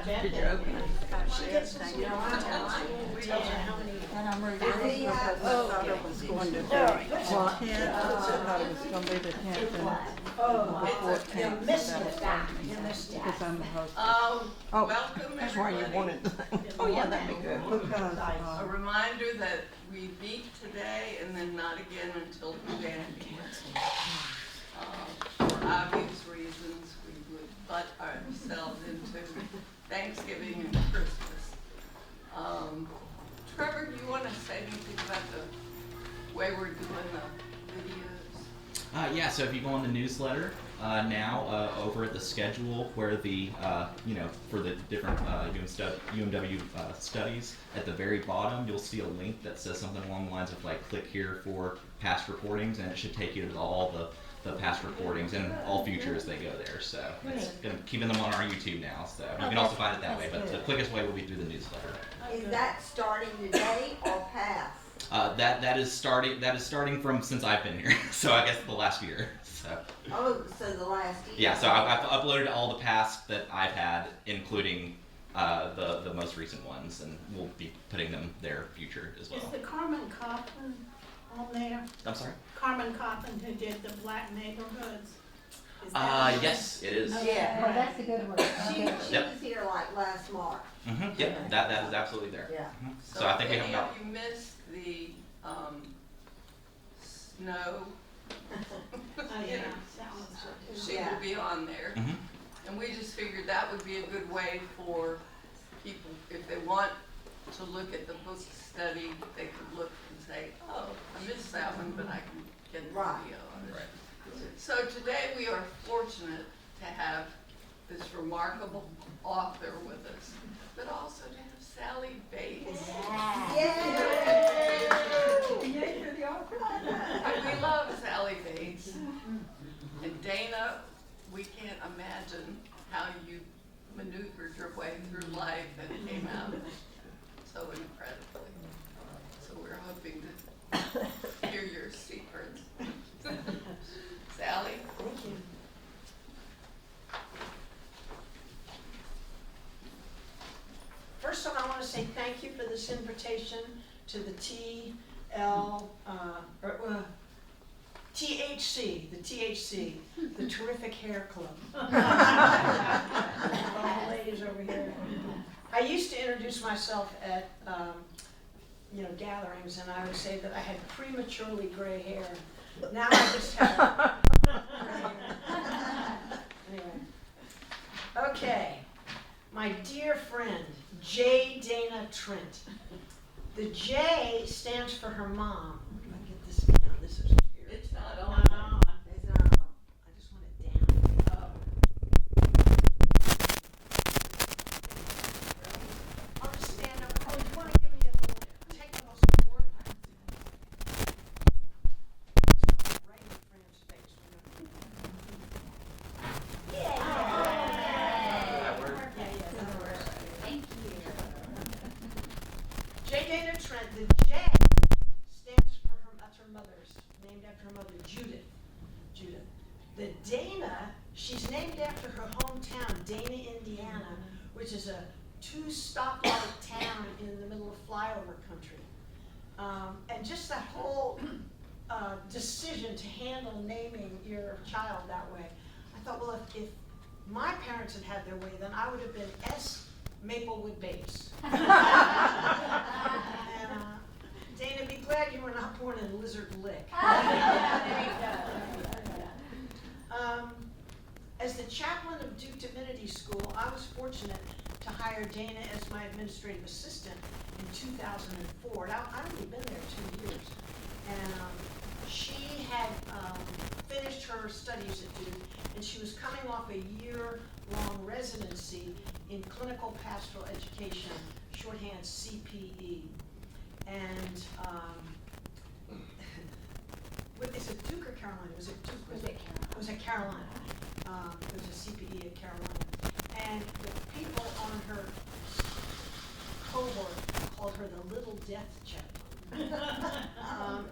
bet You're opening. she gets us around town. Tells her how many. And I'm ready to because I thought it was going to be, well, I thought it was going to be the 10th and the 14th. You missed it. You missed it. Because I'm the host. Oh, Oh, welcome that's why you everybody. wanted. Oh, yeah, that'd be good. Because, A reminder that we meet today and then not again until January. For obvious reasons, we would butt ourselves into Thanksgiving and Christmas. Trevor, do you want to say anything about the way we're doing the videos? Yeah, so if you go on the newsletter now, over at the schedule where the, for the different UMW studies, at the very bottom you'll see a link that says something along the lines of like click here for past recordings, and it should take you to all the past recordings and all future as they go there. So it's keeping them on our YouTube now, so you can also find it that way, but the quickest way will be through the newsletter. Is that starting today or past? That is starting from since I've been here, so I guess the last year. So. Oh, so the last year. Yeah, so I've uploaded all the past that I've had, including the most recent ones, and we'll be putting them there future as well. Is the Carmen Coughlin on there? I'm sorry? Carmen Coughlin who did the Black Neighborhoods. Yes, it is. Yeah. Oh, that's a good one. She Yep. was here like last March. Yep, that is absolutely there. Yeah. So I think we have any about. of you missed the snow. Oh, yeah. That was She will be on there. Mhm. And we just figured that would be a good way for people, if they want to look at the book study, they could look and say, oh, I missed that one, but I can get the Right. video on it. Right. So today we are fortunate to have this remarkable author with us, but also to have Sally Bates. Yay! And we love Sally Bates. And Dana, we can't imagine how you maneuvered your way through life and came out so incredibly. So we're hoping to hear your secrets. Sally? Thank you. First of all, I want to say thank you for this invitation to the THC, the Terrific Hair Club. All the ladies over here. I used to introduce myself at gatherings, and I would say that I had prematurely gray hair. Now I just have anyway. Okay, my dear friend, J. Dana Trent. The J stands for her mom. If I get this down, this is weird. It's not on. No, It's not. I just want it down. Oh. I'll just stand up. Oh, you want to give me a little technical support? Right in Fran's face. That work? Thank you. J. Dana Trent, the J stands for that's her mother's, named after her mother, Judith. The Dana, she's named after her hometown, Dana, Indiana, which is a 2-stoplight town in the middle of flyover country. And just that whole decision to handle naming your child that way, I thought, well, if my parents had had their way, then I would have been S. Maplewood Base. And Dana, be glad you were not born in Lizard Lick. As the chaplain of Duke Divinity School, I was fortunate to hire Dana as my administrative assistant in 2004. Now, I've only been there 2 years. And she had finished her studies at Duke, and she was coming off a year-long residency in clinical pastoral education, shorthand CPE. And is it Duke or Carolina? Was it Duke? It was at Carolina. It was a CPE at Carolina. And the people on her cohort called her the Little Death Chaplain.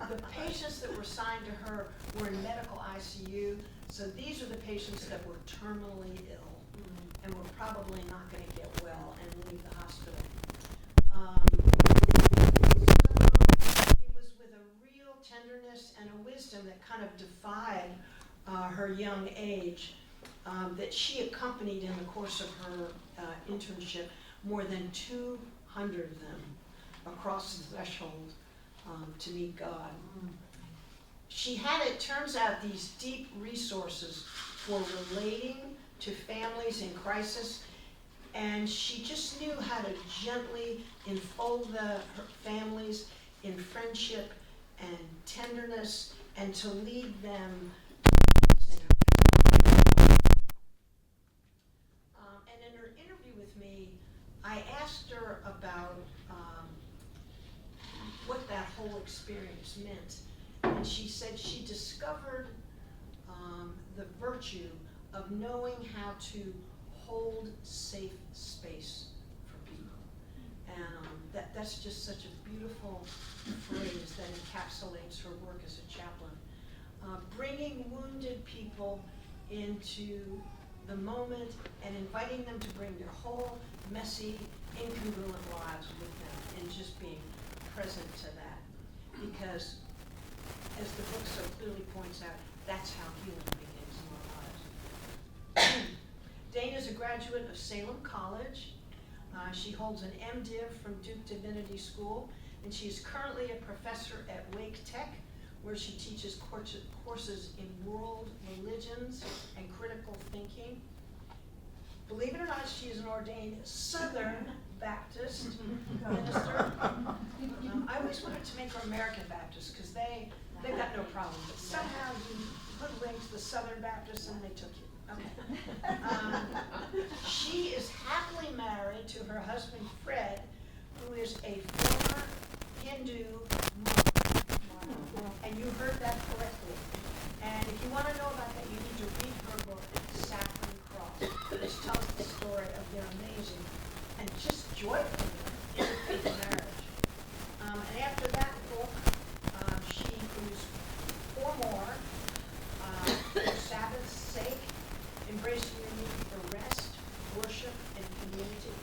The patients that were assigned to her were in medical ICU, so these are the patients that were terminally ill and were probably not going to get well her young age, that she accompanied in the course of her internship more than 200 of them across the threshold to meet God. She had, it turns out, these deep resources for relating to families in crisis, and she just knew how to gently enfold her families in friendship and tenderness, and to lead them. And in her interview with me, I asked her about what that whole experience meant. And she said she discovered the virtue of knowing how to hold safe space for people. And that's just such a beautiful phrase that encapsulates her work as a chaplain. Bringing wounded people into the moment and inviting them to bring their whole messy, incongruent lives with them, and just being present to that. Because, as the book so clearly points out, that's how healing begins in our lives. Dana's a graduate of Salem College. She holds an MDiv from Duke Divinity School, and she is currently a professor at Wake Tech, where she teaches courses in world religions and critical thinking. Believe it or not, she is an ordained Southern Baptist minister. I always wanted to make her American Baptist because they've got no problem, but somehow you hoodwinked the Southern Baptists and they took you. Okay. She is happily married to her husband Fred, who is a former Hindu monk. And you heard that correctly. And if you want to know about that, you need to read her book, Saffron Cross, which tells the story of their amazing and just joyful interfaith marriage. And after that book, she produced 4 more, For Sabbath's Sake, Embracing Your Need for Rest, Worship, and Community,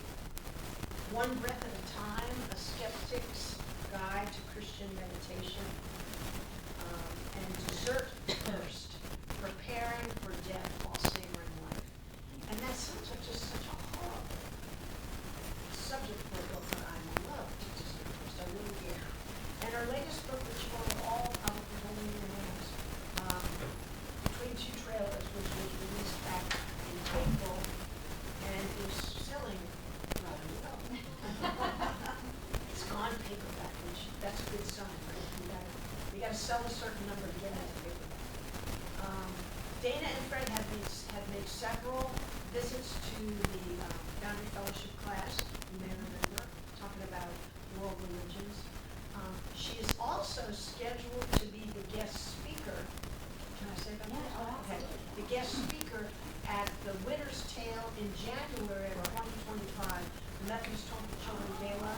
One Breath at a Time, A Skeptic's Guide to Christian Meditation, and Dessert First, Preparing for Death While Savoring Life. And that sounds like just such a horrible subject for a book, but I love to Dessert First, I really do. And her latest book, which you will all probably hold in your hands, Between Two Trailers, which was released back in April, and is selling rather well. It's gone paperback, which that's a good sign, right? You gotta sell a certain number to get into paperback. Dana and Fred have made several visits to the Foundry Fellowship class, you may remember, talking about world religions. She is also scheduled to be the guest speaker. Can I say that? Yeah, Okay. The guest speaker at the Winter's Tale in January of 2025, the Methodist Home for Children Gala.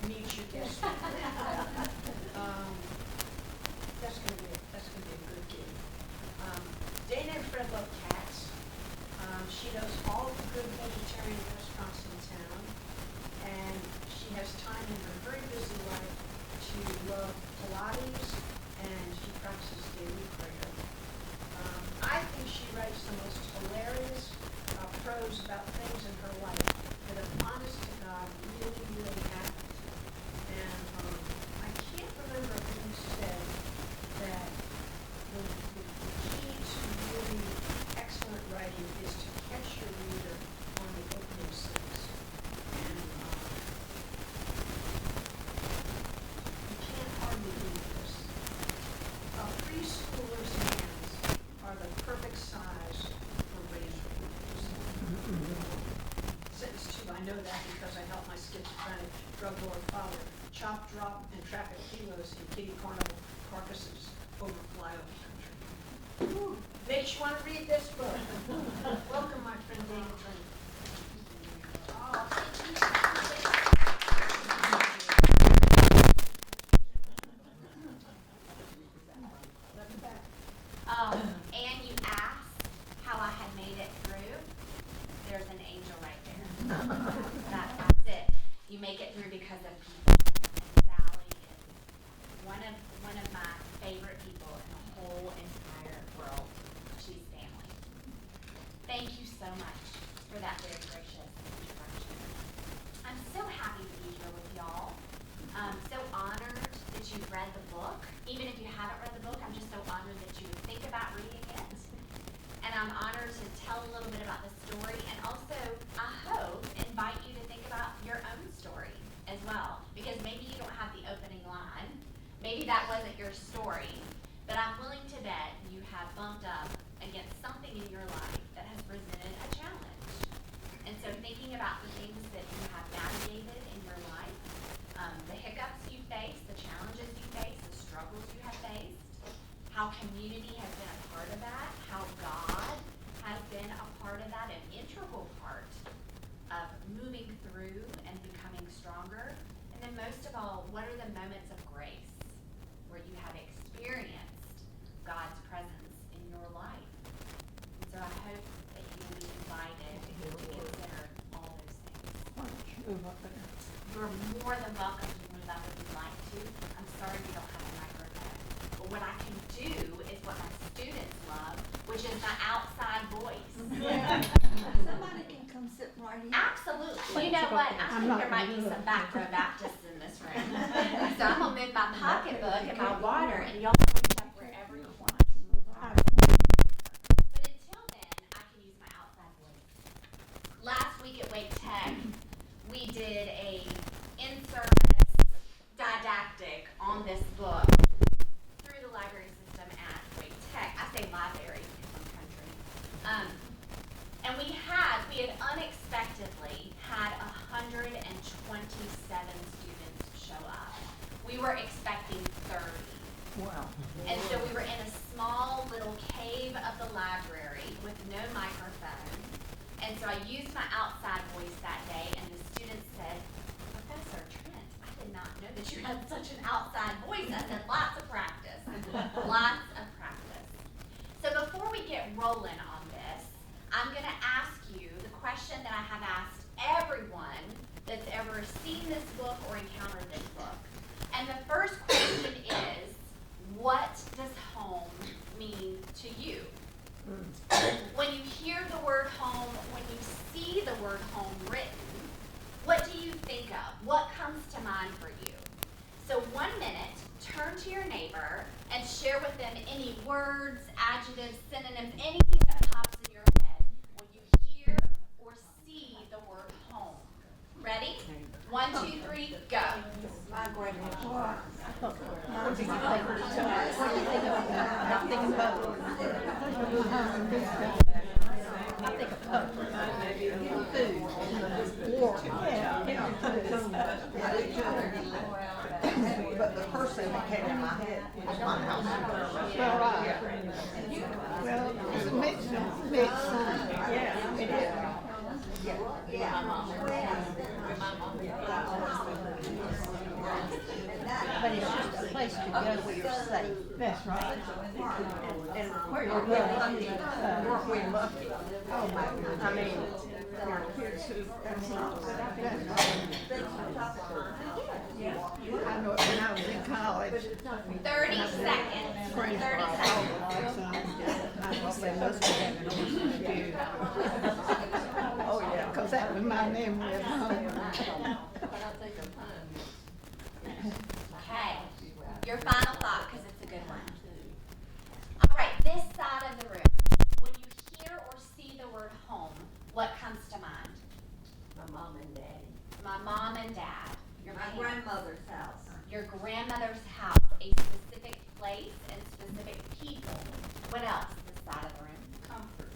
Meet your guest speaker. That's gonna be a good gig. Dana and Fred love cats. She knows all of the good vegetarian restaurants in town, and she has time in her very busy life to love Pilates, and she practices daily prayer. I think she writes the most hilarious prose about things in her life that, if honest to God, really, really happened. And I can't remember who said that the key to really excellent writing is to catch your reader on the opening sentence. And you can't hardly believe this. A preschooler's hands are the perfect size for razor blades. Sentence 2, I know that because I helped my schizophrenic drug lord father chop, drop, and traffic kilos in kitty carnival carcasses over flyover country. Makes you want to read this book. Welcome, my friend Dana Trent. And you asked how I had made it through. There's an angel right there. That's it. You make it through because of people. And Sally is one of my favorite people in the whole entire world. She's maybe that wasn't your story, but I'm willing to bet you have bumped up against something in your life that has presented a challenge. And so thinking about the things that you have navigated in your life, the hiccups you face, the challenges you face, the struggles you have faced, how community has been a part of that, how God has been a part of that, an integral part of moving through and becoming stronger. And then most of all, what are the moments of grace where you have experienced God's presence in your life? And so I hope that you will be invited to consider all those things. Why don't you move up there? You're more than welcome to move up if you'd like to. I'm sorry you don't have a microphone. But what I can do is what my students love, which is my outside voice. Somebody can come sit right here. Absolutely. You know what? I think there might be some back row Baptists in this room. So I'm gonna move my pocketbook and my water, and y'all can reach up wherever you want. But until then, I can use my outside voice. Last week at Wake Tech, we did a in-service didactic on this book through the library system at Wake Tech. I say library because I'm country. And we had unexpectedly had 127 students show up. We were expecting 30. Wow. And so we were in a small little cave of the library with no microphone. And so I used my outside voice that day, and the students said, Professor Trent, I did not know that you had such an outside voice. I said, lots of practice. Lots of practice. So before we get rolling on this, I'm going to ask you the question that I have asked everyone that's ever seen this book or encountered this book. And the first question is, what does home mean to you? When you hear the word home, when you see the word home written, what do you think of? What comes to mind for you? So 1 minute, turn to your neighbor and share with them any words, adjectives, synonyms, anything that pops in your head when you hear or see the word home. Ready? 1, 2, 3, go. My grandma. What do you think of that? I think of both. I think of both. Food. War. But the first thing that came in my head was my house. Well, right. Well, it's a mix. Yeah, it is. But it's just a place to go where you're safe. That's right. And where you're lucky. We're lucky. Oh my goodness. I mean, there are kids who, that's not that I know it when I was in college. 30 seconds. 30 seconds. I thought they must have had an orphan too. Oh yeah, because that was my memory of home. Okay. Your final thought, because it's a good one. All right, this side of the room. When you hear or see the word home, what comes to mind? My mom and daddy. My mom and dad. Your My parents. grandmother's house. Your grandmother's house, a specific place and specific people. What else this side of the room? Comfort.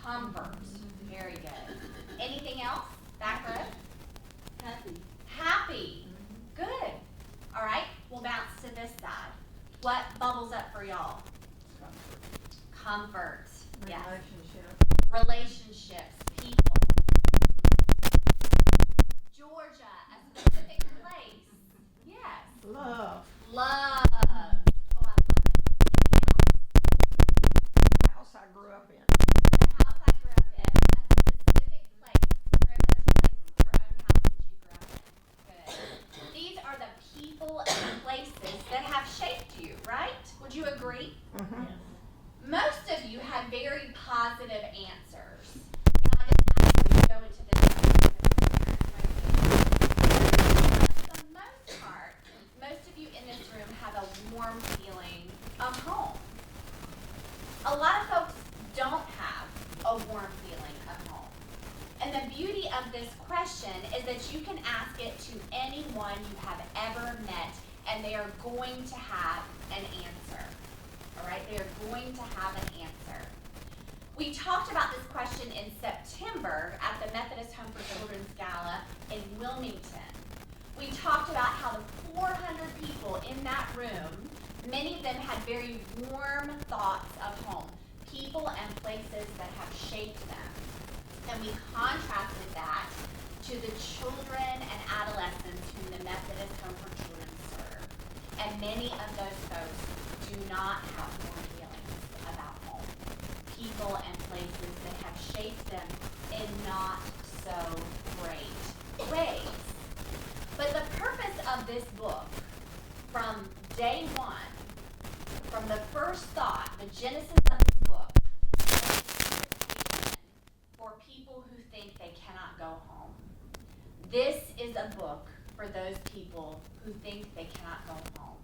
Comfort. Very good. Anything else? Back row? Happy. Happy. Good. All right, we'll bounce to this side. What bubbles up for y'all? Comfort. Yes. Relationships. People. Georgia, a specific place. Yes. Love. Love. Oh, I love it. Anything else? The house I grew up in. The house I grew up in. A specific place. Grandmother's place, your own house that you grew up in. Good. These are the people and places that have shaped you, right? Would you agree? Mm-hmm. Most of you have very positive answers. Now, I didn't ask you to go into this but for the most part, most of you in this room have a warm feeling of home. A lot of folks don't have a warm feeling of home. And the beauty of this question is that you can ask it to anyone you have ever met and they are going to have an answer. All right, they are going to have an answer. We talked about this question in September at the Methodist Home for Children's Gala in Wilmington. We talked about how the 400 people in that room, many of them had very warm thoughts of home, people and places that have shaped them. And we contrasted that to the children and adolescents whom the Methodist Home for Children serve. And many of those folks do not have warm feelings about home. People and places that have shaped them in not so great ways. But the purpose of this book, from day one, from the first thought, the genesis of this book, was for people who think they cannot go home. This is a book for those people who think they cannot go home,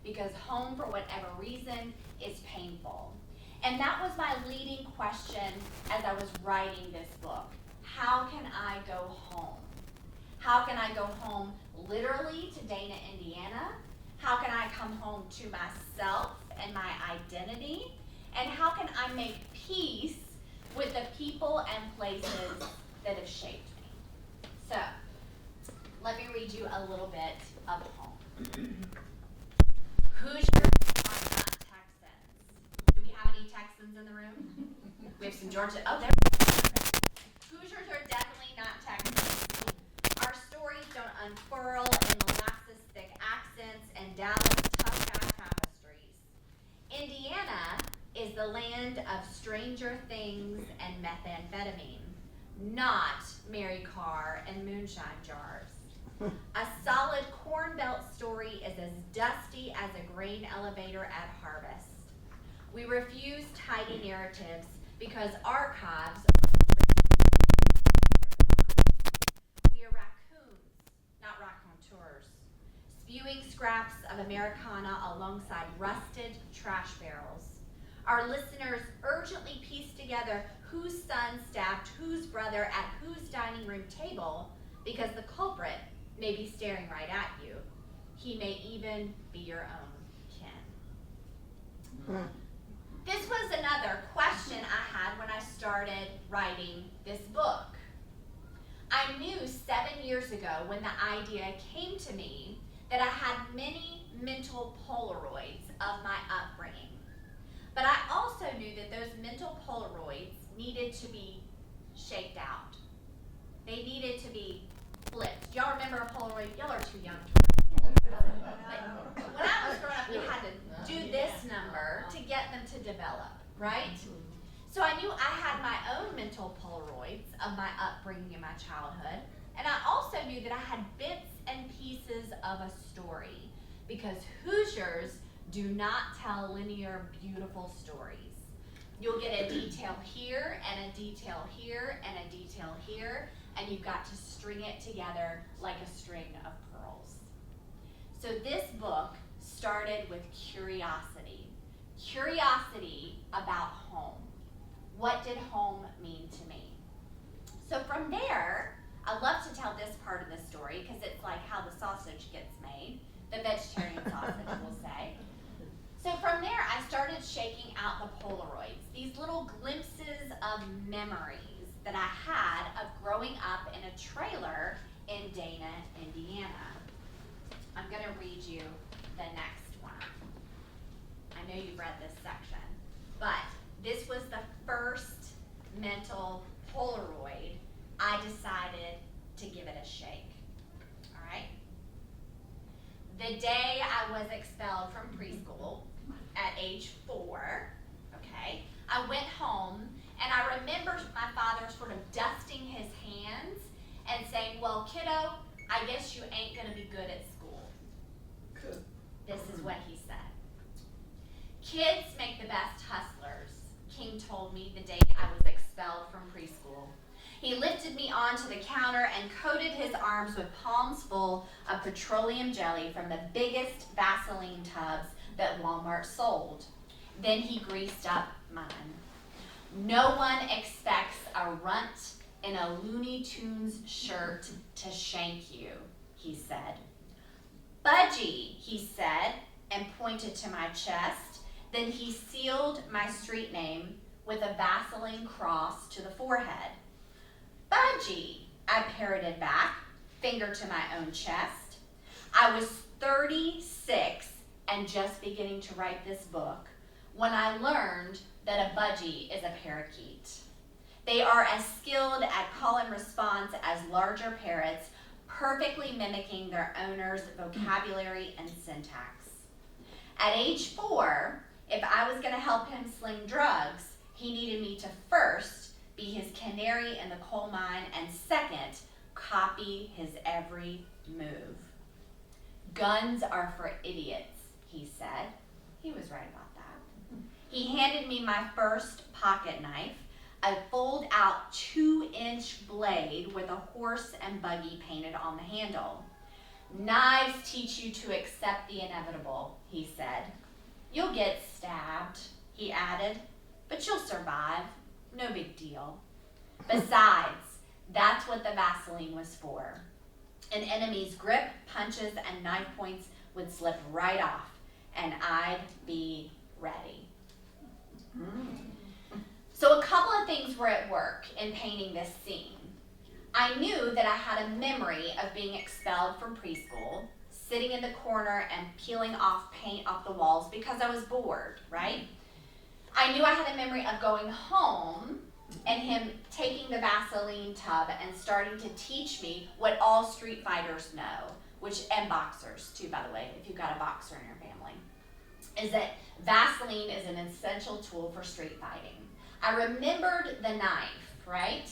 because home, for whatever reason, is painful. And that was my leading question as I was writing this book. How can I go home? How can I go home literally to Dana, Indiana? How can I come home to myself and my identity? And how can I make peace with the people and places that have shaped me? So, let me read you a little bit of home. Hoosiers are not Texans. Do we have any Texans in the room? We have some Georgia. Oh, there. Hoosiers are definitely not Texans. Our stories don't unfurl in molasses thick accents and Dallas tough guy tapestries. Indiana is the land of Stranger Things and methamphetamine, not Mary Carr and moonshine jars. A solid Corn Belt story is as dusty as a grain elevator at harvest. We refuse tidy narratives because archives we are raccoons, not raconteurs, spewing scraps of Americana alongside rusted trash barrels. Our listeners urgently piece together whose son stabbed whose brother at whose dining room table because the culprit may be staring right at you. He may even be your own kin. This was another question I had when I started writing this book. I knew 7 years ago when the idea came to me that I had many mental Polaroids of my upbringing. But I also knew that those mental Polaroids needed to be shaped out. They needed to be flipped. Y'all remember a Polaroid? Y'all are too young to remember. But when I was growing up, we had to do this number to get them to develop, right? So I knew I had my own mental Polaroids of my upbringing in my childhood. And I also knew that I had bits and pieces of a story, because Hoosiers do not tell linear, beautiful stories. You'll get a detail here, and a detail here, and a detail here, and you've got to string it together like a string of pearls. So this book started with curiosity. Curiosity about home. What did home mean to me? So from there, I love to tell this part of the story because it's like how the sausage gets made, the vegetarian sausage, we'll say. So from there, I started shaking out the Polaroids, these little glimpses of memories that I had of growing up in a trailer in Dana, Indiana. I'm going to read you the next one. I know you've read this section, but this was the first mental Polaroid I decided to give it a shake. All right? The day I was expelled from preschool at age 4, okay, I went home and I remember my father sort of dusting his hands and saying, well, kiddo, I guess you ain't gonna be good at school. This is what he said. Kids make the best hustlers, King told me the day I was expelled from preschool. He lifted me onto the counter and coated his arms with palms full of petroleum jelly from the biggest Vaseline tubs that Walmart sold. Then he greased up mine. No one expects a runt in a Looney Tunes shirt to shank you, he said. "Budgie," he said, and pointed to my chest. Then he sealed my street name with a Vaseline cross to the forehead. "Budgie," I parroted back, finger to my own chest. I was 36 and just beginning to write this book when I learned that a budgie is a parakeet. They are as skilled at call and response as larger parrots, perfectly mimicking their owner's vocabulary and syntax. At age 4, if I was going to help him sling drugs, he needed me to first be his canary in the coal mine and second, copy his every move. "Guns are for idiots," he said. He was right about that. He handed me my first pocket knife, a fold-out 2-inch blade with a horse and buggy painted on the handle. "Knives teach you to accept the inevitable," he said. "You'll get stabbed," he added, "but you'll survive. No big deal. Besides, that's what the Vaseline was for. An enemy's grip, punches, and knife points would slip right off, and I'd be ready." So a couple of things were at work in painting this scene. I knew that I had a memory of being expelled from preschool, sitting in the corner and peeling off paint off the walls because I was bored, right? I knew I had a memory of going home and him taking the Vaseline tub and starting to teach me what all street fighters know, and boxers too, by the way, if you've got a boxer in your family, is that Vaseline is an essential tool for street fighting. I remembered the knife, right?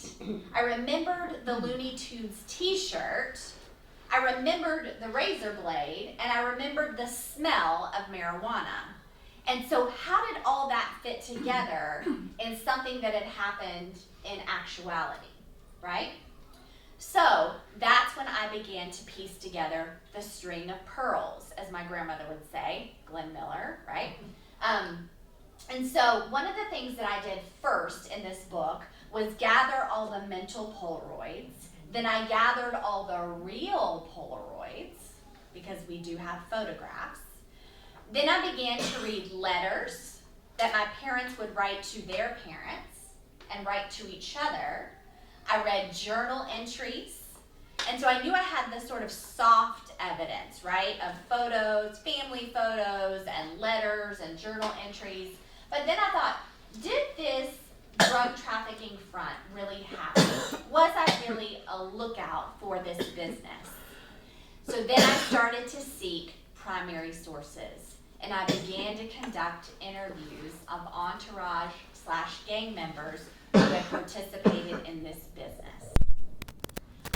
I remembered the Looney Tunes t-shirt. I remembered the razor blade, and I remembered the smell of marijuana. And so how did all that fit together in something that had happened in actuality, right? So that's when I began to piece together the string of pearls, as my grandmother would say, Glenn Miller, right? And so one of the things that I did first in this book was gather all the mental Polaroids. Then I gathered all the real Polaroids, because we do have photographs. Then I began to read letters that my parents would write to their parents and write to each other. I read journal entries. And so I knew I had this sort of soft evidence, right, of photos, family photos, and letters and journal entries. But then I thought, did this drug trafficking front really happen? Was I really a lookout for this business? So then I started to seek primary sources, and I began to conduct interviews of entourage/gang members who had participated in this business.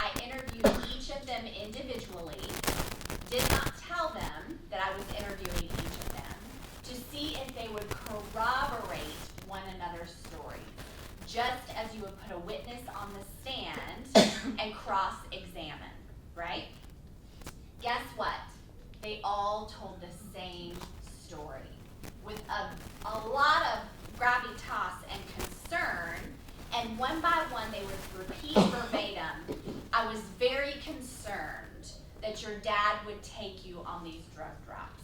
I interviewed each of them individually, did not tell them that I was interviewing each of them, to see if they would corroborate one another's story, just as you would put a witness on the stand and cross-examine, right? Guess what? They all told the same story with a lot of gravitas and concern, and one by one they would repeat verbatim, "I was very concerned that your dad would take you on these drug drops.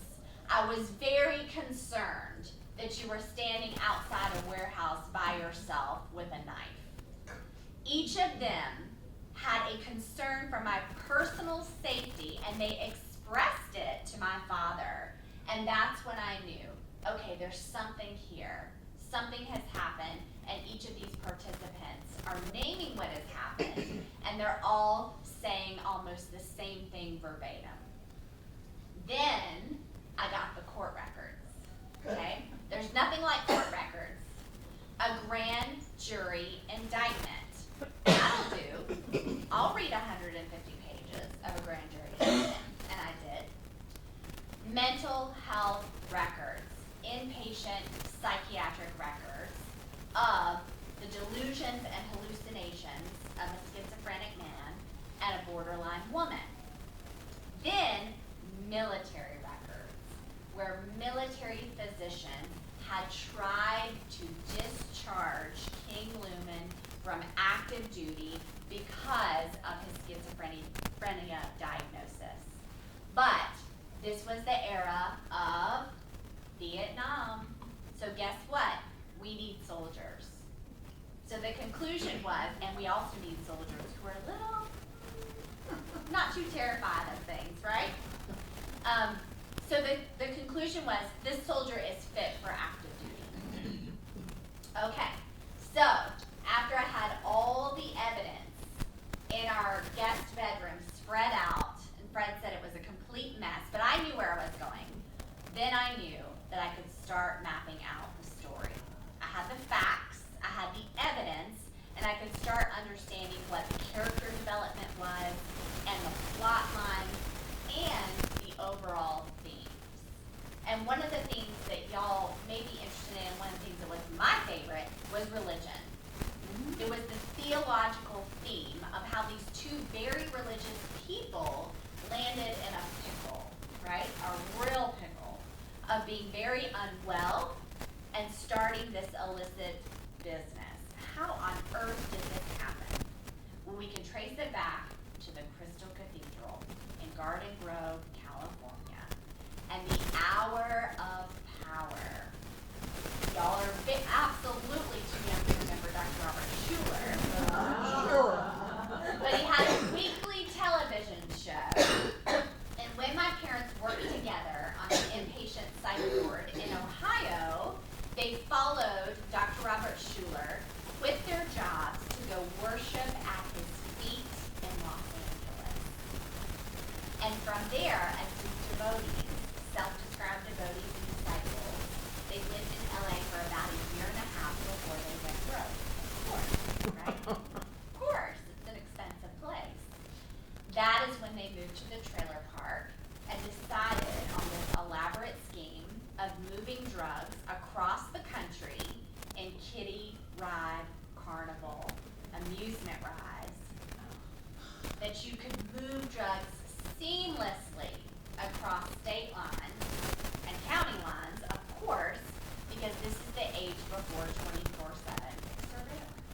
I was very concerned that you were standing outside a warehouse by yourself with a knife." Each of them had a concern for my personal safety, and they expressed it to my father. And that's when I knew, okay, there's something here. Something has happened, and each of these participants are naming what has happened, and they're all saying almost the same thing verbatim. Then I got the court records, okay? There's nothing like court records. A grand jury indictment. That'll do. I'll read 150 pages of a grand jury indictment, and I did. Mental health records, inpatient psychiatric records of the delusions and hallucinations of a schizophrenic man and a borderline woman. Then military records, where military physicians had tried to discharge King Lumen from active duty because of his schizophrenia diagnosis. But This was the era of Vietnam. So guess what? We need soldiers. So the conclusion was, and we also need soldiers who are a little, not too terrified of things, right? So the conclusion was, this soldier is fit for active duty. Okay, so after I had all the evidence in our guest bedroom spread out, and Fred said it was a complete mess, but I knew where I was going, then I knew that I could start mapping out the story. I had the facts, I had the evidence, and I could start understanding what the character development was, and the plot line, and the overall themes. And one of the things that y'all may be interested in, one of the things that was my favorite, was religion. It was the theological theme of how these two very religious people landed in a pickle, right? A real pickle of being very unwell and starting this illicit business. How on earth did this happen? Well, we can trace it back to the Crystal Cathedral in Garden Grove, California, and the hour of power. Y'all are absolutely too young to remember Dr. Robert Schuller. Sure. But he had a weekly television show. And when my parents worked together on an inpatient psych ward in Ohio, they followed Dr. Robert Schuller quit their jobs to go worship at his feet in Los Angeles. And from there, as his devotees, self-described devotees and disciples, they lived in LA for about a year and a half before they went broke. Of course, right? Of course, it's an expensive place. That is when they moved to the trailer park and decided on this elaborate scheme of moving drugs across the country in kiddie ride carnival amusement rides, that you could move drugs seamlessly across state lines and county lines, of course, because this is the age before 24/7 surveillance.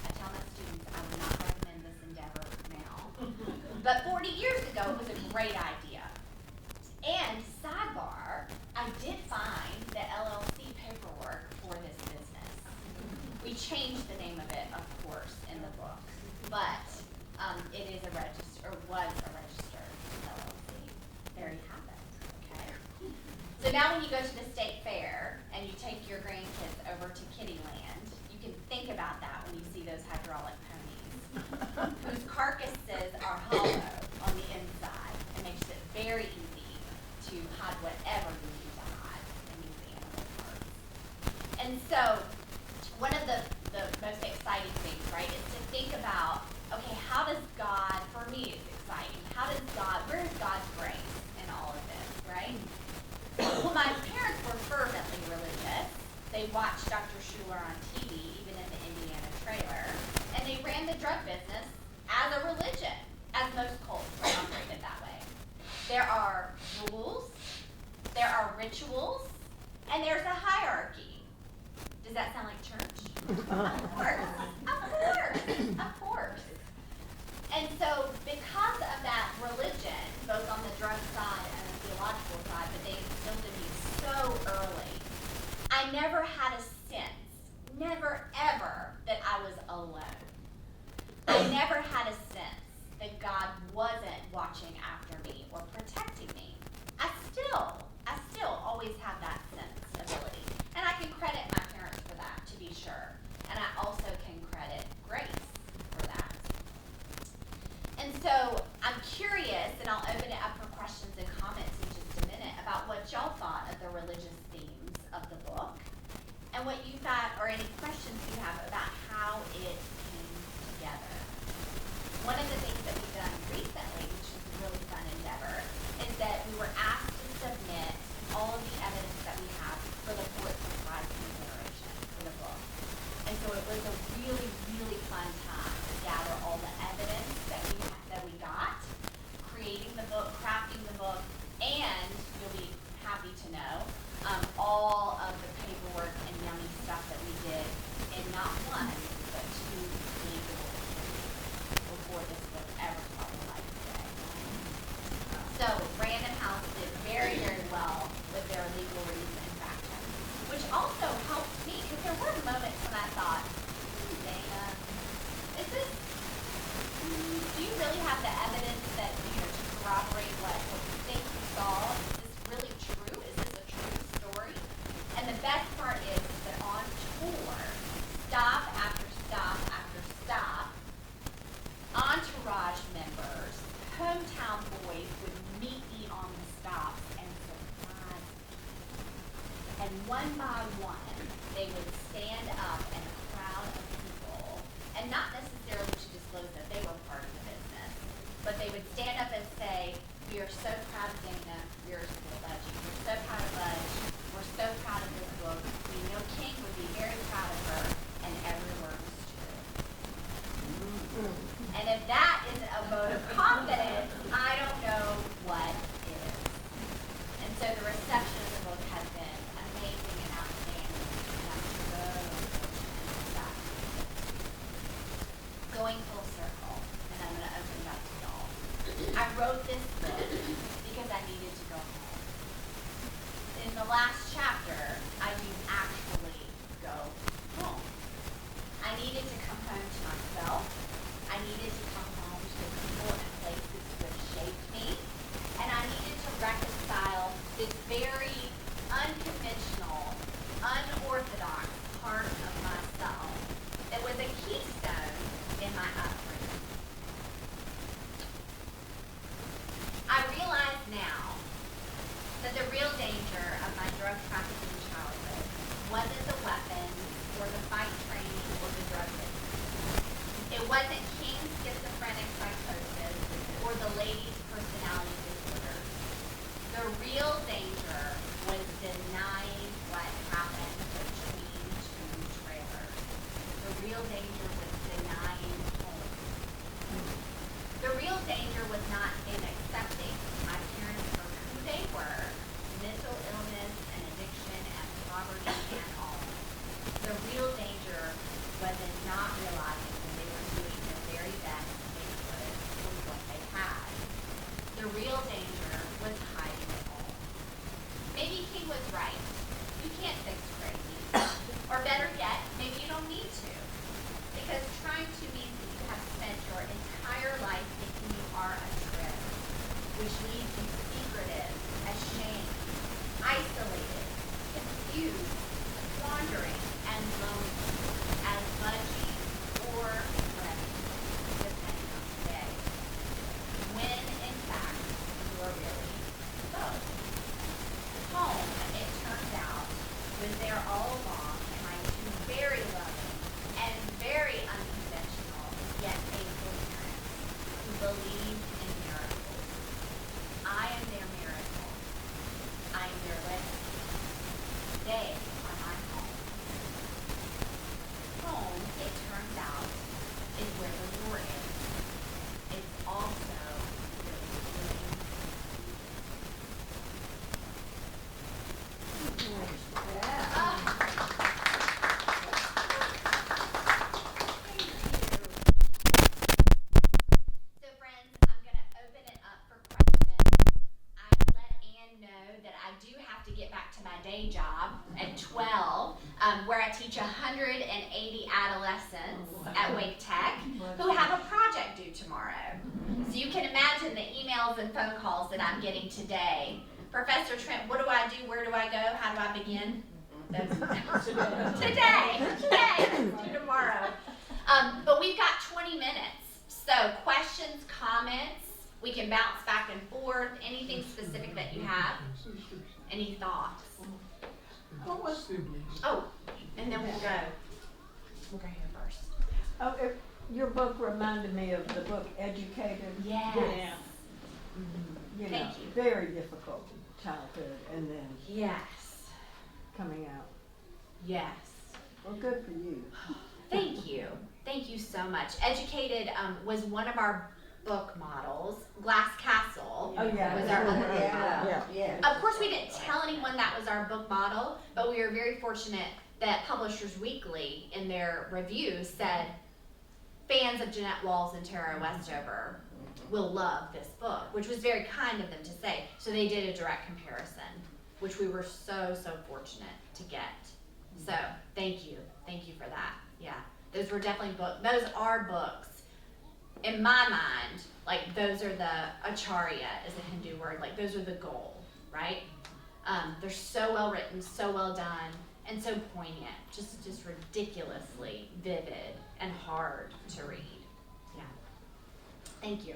I tell my students I would not recommend this endeavor now. But 40 years ago, it was a great idea. And sidebar, I did find the LLC paperwork for this business. We changed the name of it, of course, in the book, but it is a register, or was a registered LLC. There you have it, okay? So now when you go to the state fair and you take your grandkids over to Kittyland, you can think about that when you see those hydraulic ponies, whose carcasses are hollow on the inside. It makes it very easy to hide whatever you need to hide in these animal parts. And so, one of the most exciting things, right, is to think about, okay, how does God, for me it's exciting, where is God's grace in all of this, right? Well, my parents were fervently religious. They watched Dr. Schuller on TV, even in the Indiana trailer, and they ran the drug business as a religion, as most cults are operated that way. There are rules, there are rituals, and there's a hierarchy. Does that sound like church? Of course, of course, of course. And so because of that religion, both on the drug side and the theological side, but they instilled in me so early, I never had a sense, never ever, that I was alone. I never had a sense that God wasn't watching after me or protecting me. I still always have that sensibility. And I can credit my parents for that, to be sure. And I also can credit grace for that. And so I'm curious, and I'll open it up for questions and comments in just a minute about what y'all thought of the religious themes of the book, and what you thought, or any questions you have about how it came together. One of the things that we've done recently, which is a really fun endeavor, is that we were asked to submit all of the evidence that we have for the Pulitzer Prize consideration for the book. And so it was a really, really fun time to gather all the evidence that we got, creating the book, crafting the book, and you'll be happy to know, all of the paperwork and yummy stuff that we did in not one, but two legal before this book ever saw the light of day. So Random House did really have the evidence that, to corroborate what you think you saw. Is this really true? Is this a true story? And the best part is that on tour, stop after stop after stop, entourage members, hometown boys would meet me on the stops and surprise me. And one by one, they would stand up in a crowd of people, and not necessarily to disclose that they were part of the business, but they would stand up and say, "We are so proud of Dana, we are so Budgie, we're so proud of Budge, we're so proud of this book, we know King would be very proud of her," and every word was true. And if that isn't a vote of confidence, I don't know what is. And so the reception of the book has been amazing and outstanding, and I'm so fortunate for that. Going full circle, and I'm going to open it up to y'all. I wrote this book because I needed to go home. In the last chapter, I do actually go home. I needed to come home to myself. I needed to come home to the people and places who have shaped me. And I needed to reconcile this very unconventional, unorthodox part of myself that was a keystone in my upbringing. I realize now that the real danger of my drug trafficking childhood wasn't the weapons or the fight training or the drug business. It wasn't King's schizophrenic psychosis or the lady's personality disorder. The real danger was denying what happened between two trailers. The real danger was denying home. The real danger was not in accepting my parents for who they were, mental illness and addiction and poverty and all. The real danger was in not realizing that they were doing the very best they could with what they had. The real danger was hiding it all. Maybe King was right. You can't fix crazy. Or better yet, maybe you don't need to. Because trying to means that you have spent your entire life thinking you are a trip, which leaves you secretive, ashamed, isolated, confused, wandering, and lonely, as Budgie or Remy, depending on the day. When, in fact, you're really both. Home, it turns out, was there all along, and my two very loving and very unconventional, yet faithful parents, who believed in miracles. I am their miracle. I am their legacy. They are my home. Home, it turns out, is where the war is. It's also where the healing So friends, I'm going to open it up for questions. I let Ann know that I do have to get back to my day job at 12, where I teach 180 adolescents at Wake Tech who have a project due tomorrow. So you can imagine the emails and phone calls that I'm getting today. Professor Trent, what do I do? Where do I go? How do I begin? Today. Yay, tomorrow. But we've got 20 minutes. So questions, comments, we can bounce back and forth, anything specific that you have. Any thoughts? What was, Oh, and then we'll go here first. oh, your book reminded me of the book Educated. Yes. Yeah. You know, Thank you. very difficult childhood and then Yes. coming out. Yes. Well, good for you. Thank you. Thank you so much. Educated was one of our book models. Glass Castle Oh, yeah. was our other book model. Yeah. Of course, we didn't tell anyone that was our book model, but we were very fortunate that Publishers Weekly, in their review, said fans of Jeanette Walls and Tara Westover will love this book, which was very kind of them to say. So they did a direct comparison, which we were so fortunate to get. So thank you for that. Yeah, those were definitely those are books in my mind, like those are the acharya is a Hindu word, like those are the goal, right? They're so well written, so well done, and so poignant, just ridiculously vivid and hard to read. Yeah. Thank you.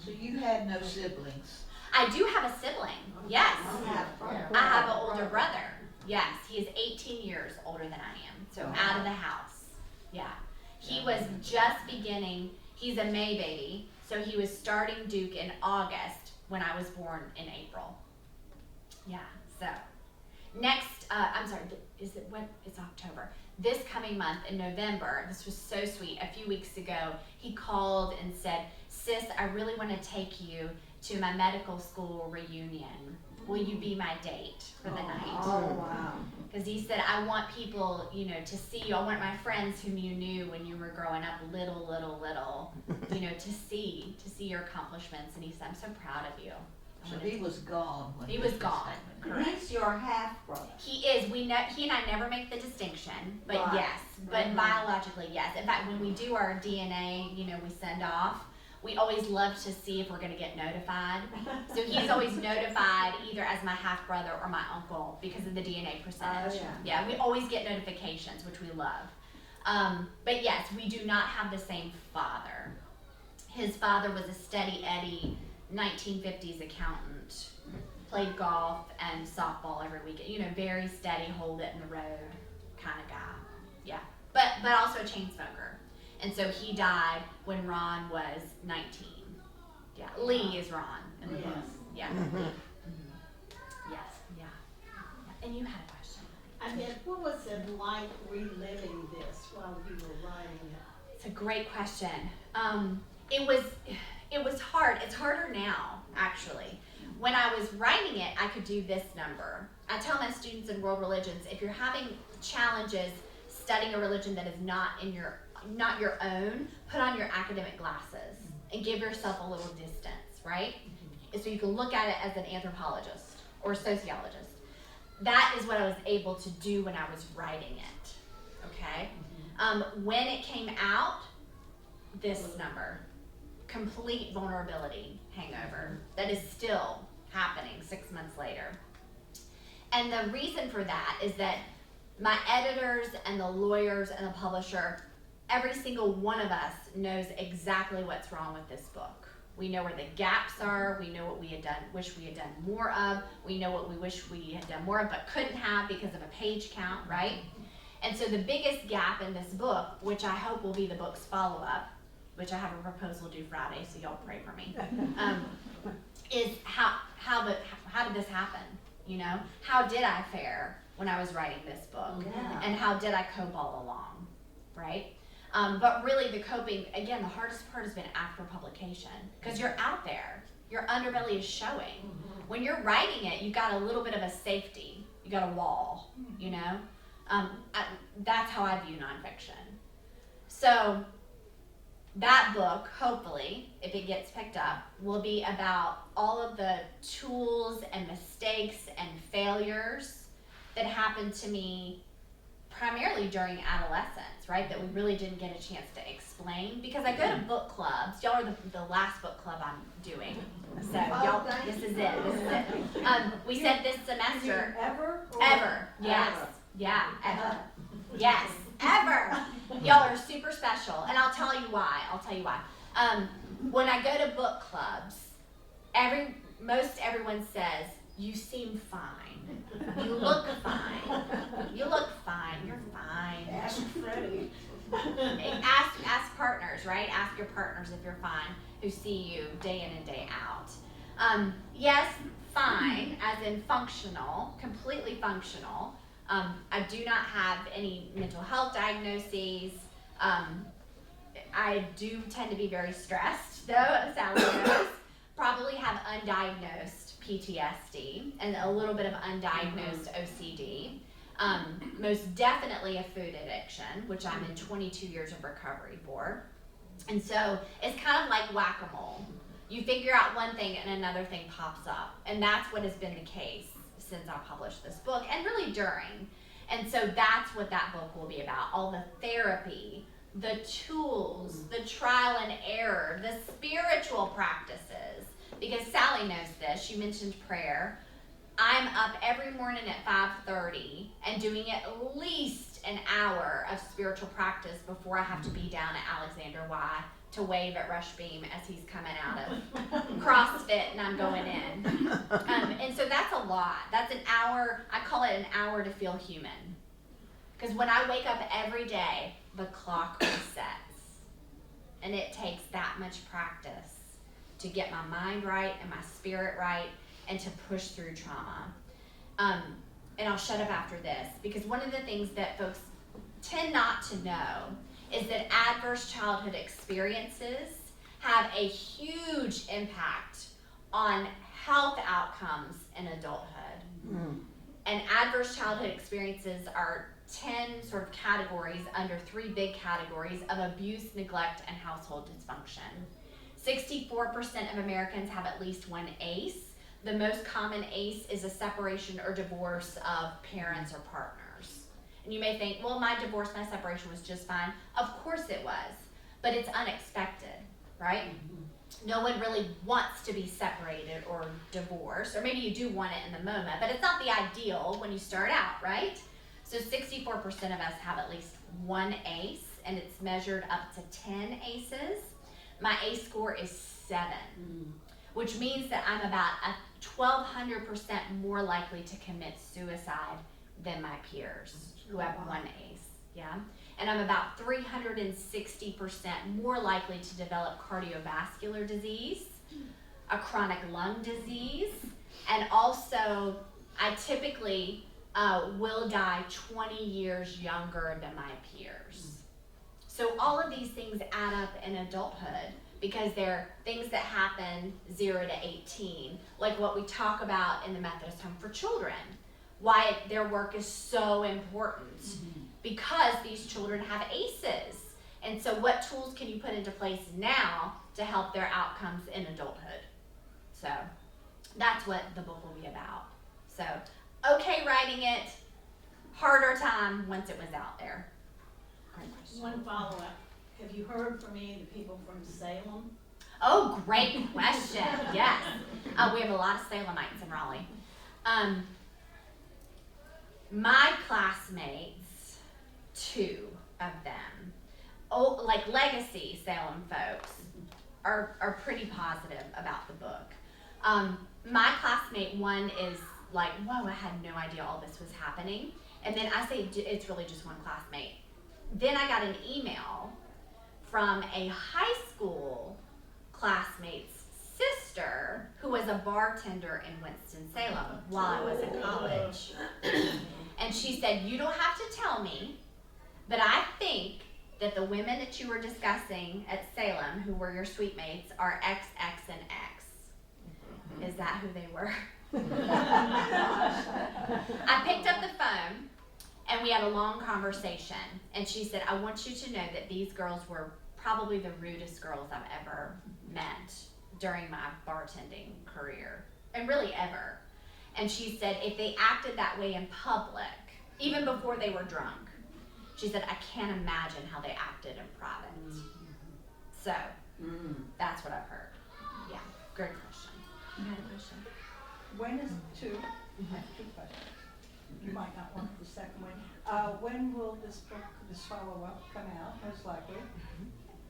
So you had no siblings? I do have a sibling. Yes. Yeah. I have an older brother. Yes. He is 18 years older than I am. So out of the house. Yeah. He was just beginning, he's a May baby, so he was starting Duke in August when I was born in April. Yeah. So next, I'm sorry, is it when? It's October. This coming month in November, this was so sweet. A few weeks ago, he called and said, "Sis, I really want to take you to my medical school reunion. Will you be my date for the night?" Oh, wow. Because he said, "I want people, to see you. I want my friends whom you knew when you were growing up, little, to see your accomplishments." And he said, "I'm so proud of you." So he was gone when He this was gone. happening. He's your half brother. He is. He and I never make the distinction, but Right. yes. But biologically, yes. In fact, when we do our DNA, we send off, we always love to see if we're going to get notified. So he's always notified either as my half brother or my uncle because of the DNA percentage. Oh, yeah. We always get notifications, which we love. But yes, we do not have the same father. His father was a steady Eddie 1950s accountant, played golf and softball every weekend. Very steady, hold it in the road kind of guy. Yeah, but also a chain smoker. And so he died when Ron was 19. Yeah, Lee is Ron in the book. Yeah. Yes. Yeah. And you had a question. What was it like reliving this while you were writing it? It's a great question. It was hard. It's harder now, actually. When I was writing it, I could do this number. I tell my students in world religions, if you're having challenges studying a religion that is not your own, put on your academic glasses and give yourself a little distance, right? So you can look at it as an anthropologist or sociologist. That is what I was able to do when I was writing it, okay? When it came out, this number, complete vulnerability hangover, that is still happening 6 months later. And the reason for that is that my editors and the lawyers and the publisher, every single one of us knows exactly what's wrong with this book. We know where the gaps are. We know what we had done, wish we had done more of. We know what we wish we had done more of but couldn't have because of a page count, right? And so the biggest gap in this book, which I hope will be the book's follow-up, which I have a proposal due Friday, so y'all pray for me, is how did this happen? How did I fare when I was writing this book? Yeah. And how did I cope all along, right? But really the coping, again, the hardest part has been after publication, because you're out there, your underbelly is showing. When you're writing it, you got a little bit of a safety, you got a wall, that's how I view nonfiction. So that book, hopefully, if it gets picked up, will be about all of the tools and mistakes and failures that happened to me primarily during adolescence, right? That we really didn't get a chance to explain. Because I go to book clubs. Y'all are the last book club I'm doing. So y'all, this is it. We said this semester. Ever? Ever. Yes. Yeah, ever. Yes, ever. Y'all are super special, and I'll tell you why. When I go to book clubs, most everyone says, "You seem fine. You look fine. You look fine. You're fine." Ask Freddie. Ask partners, right? Ask your partners if you're fine, who see you day in and day out. Yes, fine, as in functional, completely functional. I do not have any mental health diagnoses. I do tend to be very stressed, though, Sally knows. Probably have undiagnosed PTSD and a little bit of undiagnosed OCD. Most definitely a food addiction, which I'm in 22 years of recovery for. And so it's kind of like whack-a-mole. You figure out one thing and another thing pops up. And that's what has been the case since I published this book, and really during. And so that's what that book will be about, all the therapy the tools, the trial and error, the spiritual practices. Because Sally knows this, she mentioned prayer. I'm up every morning at 5:30 and doing at least an hour of spiritual practice before I have to be down at Alexander Y to wave at Rush Beam as he's coming out of CrossFit and I'm going in. And so that's a lot. That's an hour, I call it an hour to feel human. Because when I wake up every day, the clock resets. And it takes that much practice to get my mind right and my spirit right and to push through trauma. And I'll shut up after this, because one of the things that folks tend not to know is that adverse childhood experiences have a huge impact on health outcomes in adulthood. And adverse childhood experiences are 10 sort of categories under 3 big categories of abuse, neglect, and household dysfunction. 64% of Americans have at least one ACE. The most common ACE is a separation or divorce of parents or partners. And you may think, well, my divorce, my separation was just fine. Of course it was, but it's unexpected, right? No one really wants to be separated or divorced, or maybe you do want it in the moment, but it's not the ideal when you start out, right? So 64% of us have at least one ACE, and it's measured up to 10 ACEs. My ACE score is 7, which means that I'm about 1,200% more likely to commit suicide than my peers who have one ACE, yeah? And I'm about 360% more likely to develop cardiovascular disease, a chronic lung disease, and also I typically will die 20 years younger than my peers. So all of these things add up in adulthood because they're things that happen 0 to 18, like what we talk about in the Methodist Home for Children, why their work is so important, because these children have ACEs. And so what tools can you put into place now to help their outcomes in adulthood? So that's what the book will be about. So, okay writing it, harder time once it was out there. Great question. One follow-up. Have you heard from any of the people from Salem? Oh, great question. Yes. We have a lot of Salemites in Raleigh. My classmates, 2 of them, like legacy Salem folks, are pretty positive about the book. My classmate 1 is like, whoa, I had no idea all this was happening. And then I say it's really just one classmate. Then I got an email from a high school classmate's sister who was a bartender in Winston-Salem while I was in college. And she said, you don't have to tell me, but I think that the women that you were discussing at Salem, who were your suite mates, are X, X, and X. Is that who they were? I picked up the phone and we had a long conversation, and she said, I want you to know that these girls were probably the rudest girls I've ever met during my bartending career, and really ever. And she said if they acted that way in public, even before they were drunk, she said I can't imagine how they acted in private. So that's what I've heard. Yeah, great question. You had a question? When is 2? I have 2 questions. You might not want the second one. When will this book, this follow-up, come out, most likely?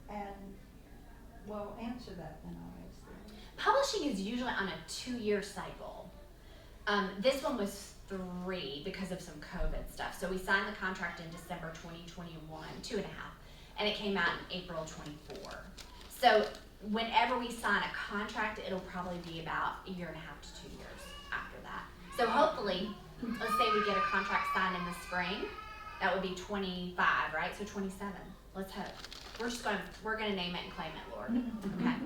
And, well, answer that, then I'll ask the Publishing is usually on a 2-year cycle. This one was 3 because of some COVID stuff. So we signed the contract in December 2021, 2.5, and it came out in April 24. So whenever we sign a contract, it'll probably be about 1.5 to 2 years after that. So hopefully, let's say we get a contract signed in the spring, that would be 25, right? So 27. Let's hope. We're gonna name it and claim it, Lord. Okay.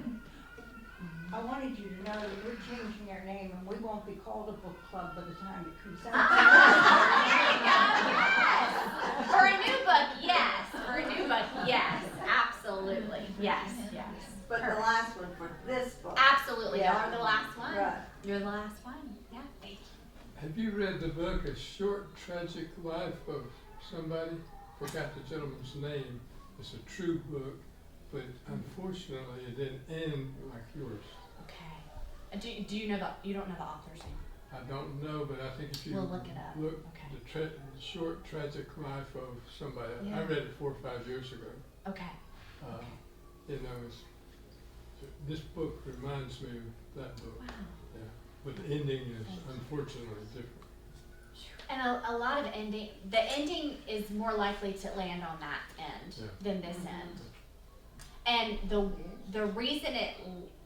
I wanted you to know that we're changing our name, and we won't be called a book club by the time it comes out. There you go. Yes. For a new book, yes. For a new book, yes. Absolutely. Yes. Yes. But the last one for this book. Absolutely. Yeah. Y'all are the last one. Right. You're the last one. Yeah. Thank you. Have you read the book, A Short Tragic Life of Somebody? Forgot the gentleman's name. It's a true book, but unfortunately it didn't end like yours. Okay. And do you know you don't know the author's name? I don't know, but I think if you We'll look it up. look Okay. the short tragic life of somebody, I Yeah. read it 4 or 5 years ago. Okay. You know, this book reminds me of that book. Wow. Yeah, but the ending is unfortunately different. And a lot of the ending is more likely to land on that end Yeah. than this end. And the reason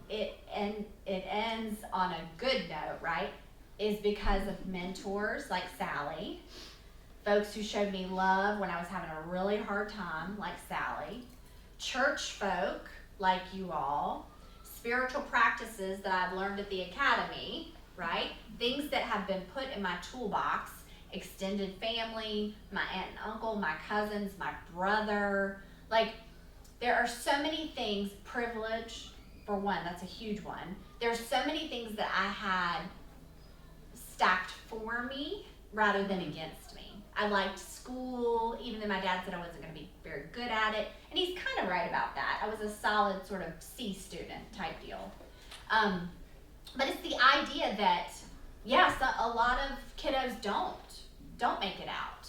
it ends on a good note, right, is because of mentors like Sally, folks who showed me love when I was having a really hard time, like Sally, church folk like you all, spiritual practices that I've learned at the academy, right? Things that have been put in my toolbox, extended family, my aunt and uncle, my cousins, my brother. Like, there are so many things, privilege, for one, that's a huge one. There's so many things that I had stacked for me rather than against me. I liked school, even though my dad said I wasn't going to be very good at it. And he's kind of right about that. I was a solid sort of C student type deal. But it's the idea that, yes, a lot of kiddos don't make it out.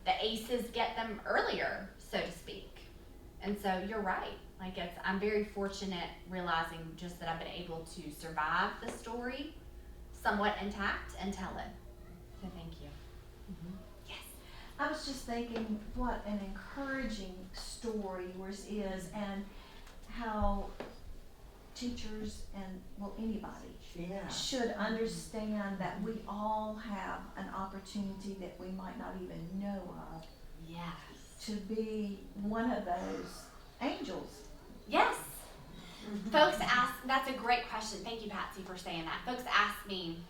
The aces get them earlier, so to speak. And so you're right. Like, I'm very fortunate realizing just that I've been able to survive the story somewhat intact and tell it. So thank you. Yes. I was just thinking what an encouraging story yours is, and how teachers and, well, anybody Yeah. should understand that we all have an opportunity that we might not even know of Yes. to be one of those angels. Yes. Folks ask, that's a great question. Thank you, Patsy, for saying that. Folks ask me,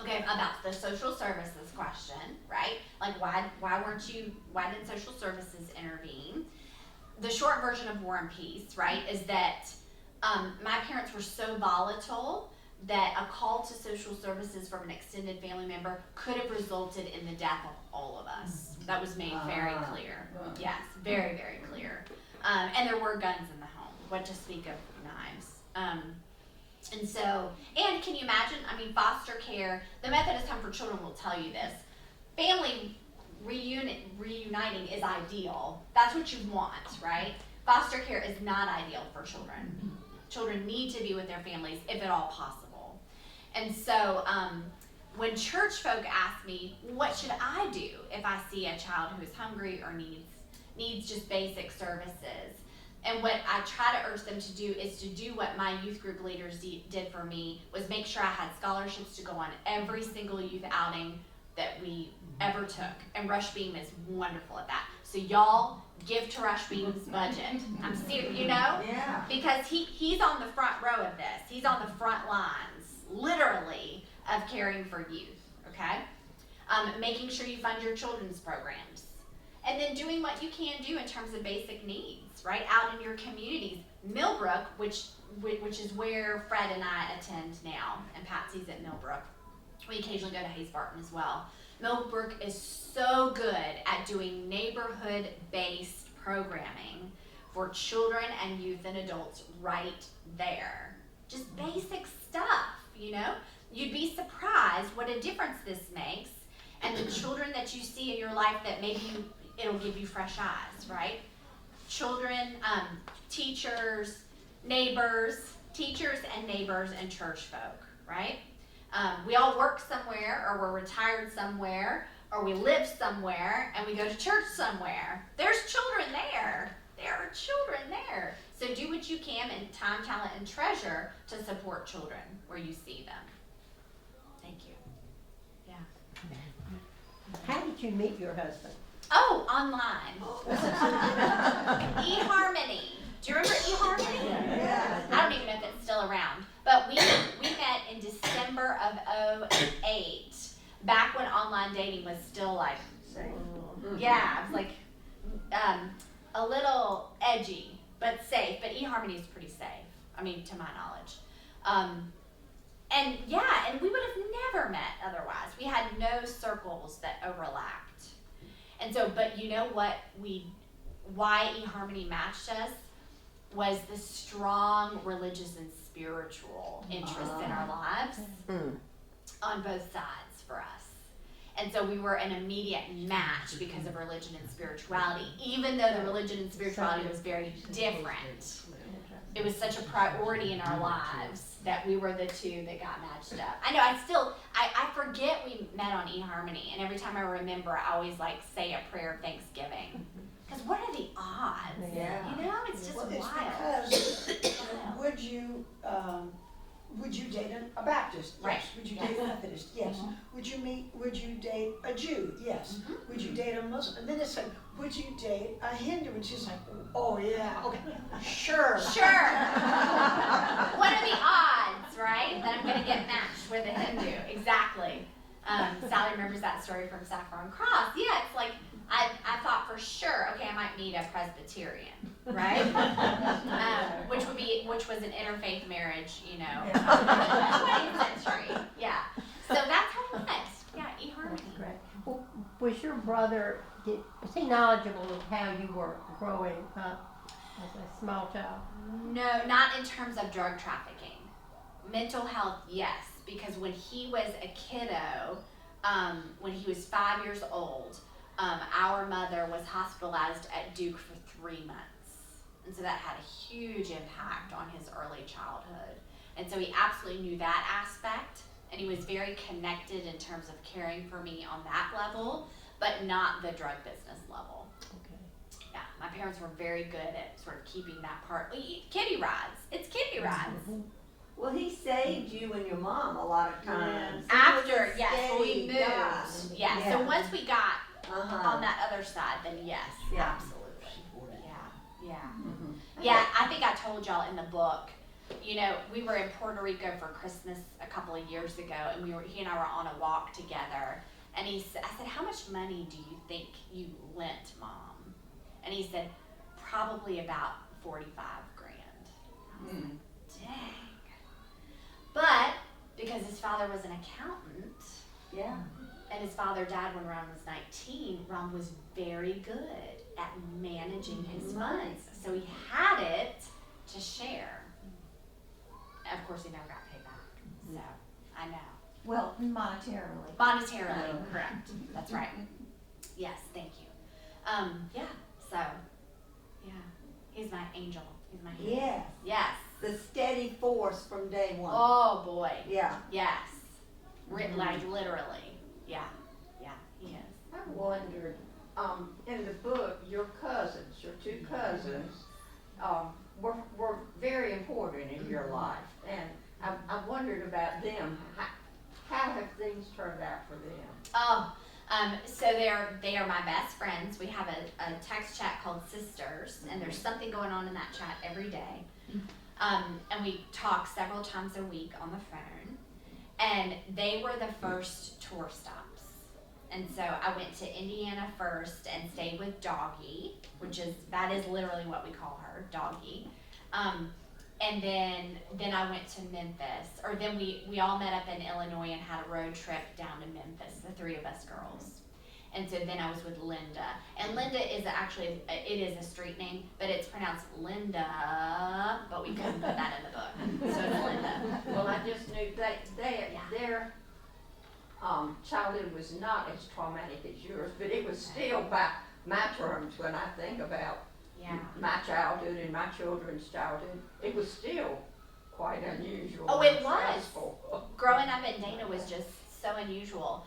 okay, about the social services question, right? Like, why didn't social services intervene? The short version of War and Peace, right, is that my parents were so volatile that a call to social services from an extended family member could have resulted in the death of all of us. That was made very clear. Yes, very, very clear. And there were guns in the home, what to speak of knives. And so, and can you imagine, I mean, foster care, the Methodist Home for Children will tell you this, family reuniting is ideal. That's what you want, right? Foster care is not ideal for children. Children need to be with their families, if at all possible. And so, when church folk ask me, what should I do if I see a child who is hungry or needs just basic services? And what I try to urge them to do is to do what my youth group leaders did for me, was make sure I had scholarships to go on every single youth outing that we ever took. And Rush Beam is wonderful at that. So y'all give to Rush Beam's budget. I'm serious, you know? Yeah. Because he's on the front row of this. He's on the front lines, literally, of caring for youth, okay? Making sure you fund your children's programs. And then doing what you can do in terms of basic needs, right? Out in your communities. Millbrook, which is where Fred and I attend now, and Patsy's at Millbrook. We occasionally go to Hayes Barton as well. Millbrook is so good at doing neighborhood-based programming for children and youth and adults right there. Just basic stuff, you know? You'd be surprised what a difference this makes, and the children that you see in your life that maybe it'll give you fresh eyes, right? Children, teachers, neighbors, teachers and neighbors and church folk, right? We all work somewhere, or we're retired somewhere, or we live somewhere, and we go to church somewhere. There's children there. There are children there. So do what you can in time, talent, and treasure to support children where you see them. Thank you. Yeah. How did you meet your husband? Oh, online. eHarmony. Do you remember eHarmony? Yeah. I don't even know if it's still around. But we met in December of 2008, back when online dating was still like, yeah, it was like a little edgy, but safe. But eHarmony is pretty safe, I mean, to my knowledge. And yeah, and we would have never met otherwise. We had no circles that overlapped. And so, but you know what we why eHarmony matched us was the strong religious and spiritual interest in our lives on both sides for us. And so we were an immediate match because of religion and spirituality, even though the religion and spirituality was very different. It was such a priority in our lives that we were the two that got matched up. I know, I forget we met on eHarmony, and every time I remember, I always like say a prayer of thanksgiving. Because what are the odds? Yeah. You know, it's just Well, it's wild. because, would you date a Baptist? Right. Yes. Would you date a Methodist? Yes. Would you date a Jew? Yes. Would you date a Muslim? And then it said, would you date a Hindu? And she's like, oh yeah, okay, sure. Sure. What are the odds, right, that I'm going to get matched with a Hindu? Exactly. Sally remembers that story from Saffron Cross. Yeah, it's like, I thought for sure, okay, I might meet a Presbyterian, right? Which was an interfaith marriage, you know, 20th century. Yeah. So that's how we met. Yeah, eHarmony. Great. Well, was your brother, was he knowledgeable of how you were growing up as a small child? No, not in terms of drug trafficking. Mental health, yes, because when he was a kiddo, when he was 5 years old, our mother was hospitalized at Duke for 3 months. And so that had a huge impact on his early childhood. And so he absolutely knew that aspect, and he was very connected in terms of caring for me on that level, but not the drug business level. Okay. Yeah, my parents were very good at sort of keeping that part. Kiddie rides. It's kiddie rides. Well, he saved you and your mom a lot of times. After, He was a yes, when we steady moved. guy. Yeah, so once we got Uh-huh. on that other side, then yes, Yeah. absolutely. Yeah. Yeah, I think I told y'all in the book, you know, we were in Puerto Rico for Christmas a couple of years ago, and he and I were on a walk together, and I said, how much money do you think you lent Mom? And he said, probably about 45 grand. I was like, dang. But because his father was an accountant, Yeah. and his father died when Ron was 19, Ron was very good at managing his funds. So he had it to share. Of course, he never got paid back. So, I know. Well, monetarily. Monetarily, correct. That's right. Yes, thank you. Yeah, so, yeah. He's my angel. He's my hero. Yes. Yes. The steady force from day one. Oh, boy. Yeah. Yes. Like, literally. Yeah. Yeah, he is. I wondered, in the book, your cousins, your two cousins, were very important in your life, and I wondered about them. How have things turned out for them? Oh, so they are my best friends. We have a text chat called Sisters, and there's something going on in that chat every day. And we talk several times a week on the phone. And they were the first tour stops. And so I went to Indiana first and stayed with Doggy, that is literally what we call her, Doggy. And then I went to Memphis, or then we all met up in Illinois and had a road trip down to Memphis, the three of us girls. And so then I was with Linda. And Linda is actually, it is a street name, but it's pronounced Linda, but we couldn't put that in the book. So it's Linda. Well, I just knew their childhood was not as traumatic as yours, but it was still by my terms when I think about Yeah. my childhood and my children's childhood. It was still quite unusual. Oh, it and was. stressful. Growing up in Dana was just so unusual.